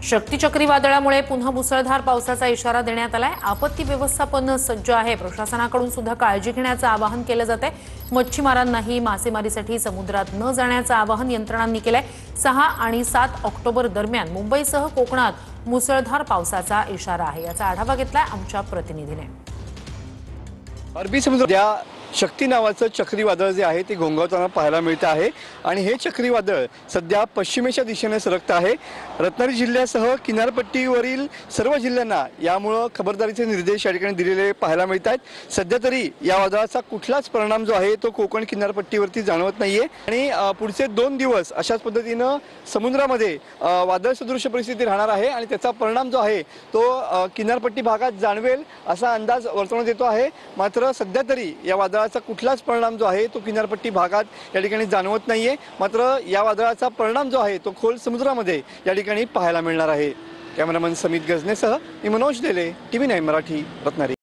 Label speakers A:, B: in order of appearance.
A: शक्ती चक्रीवादळामुळे पुन्हा मुसळधार पावसाचा इशारा देण्यात आलाय। आपत्ती व्यवस्थापन सज्ज आहे। प्रशासनाकडून सुद्धा काळजी घेण्याचं आवाहन केलं जातंय। मच्छीमारांनाही मासेमारीसाठी समुद्रात न जाण्याचं आवाहन यंत्रणांनी केलंय। 6 आणि 7 ऑक्टोबर दरम्यान मुंबईसह कोकणात मुसळधार पावसाचा इशारा आहे। याचा आढावा घेतलाय आमच्या प्रतिनिधीने।
B: अरबी समुद्रात शक्ती नावाचं चक्रीवादळ जे आहे ते घोंघावताना पाहायला मिळतं आहे आणि हे चक्रीवादळ सध्या पश्चिमेच्या दिशेने सरकत आहे। रत्नागिरी जिल्ह्यासह किनारपट्टीवरील सर्व जिल्ह्यांना यामुळे खबरदारीचे निर्देश या ठिकाणी दिलेले पाहायला मिळत आहेत। सध्या तरी या वादळाचा कुठलाच परिणाम जो आहे तो कोकण किनारपट्टीवरती जाणवत नाहीये आणि पुढचे 2 दिवस अशाच पद्धतीने समुद्रामध्ये वादळ सदृश परिस्थिती राहणार आहे आणि त्याचा परिणाम जो आहे तो किनारपट्टी भागात जाणवेल असा अंदाज वर्तवण्यात येतो आहे। मात्र सध्या तरी या वादळाचा कुठलाच परिणाम जो आहे तो किनारपट्टी भागात या ठिकाणी जाणवत नाहीये। मात्र या वादळाचा परिणाम जो आहे तो खोल समुद्रामध्ये या ठिकाणी पाहायला मिळणार आहे। कॅमेरामन समित गजनेसह मी मनोज देले, TV9 मराठी, रत्नागिरी।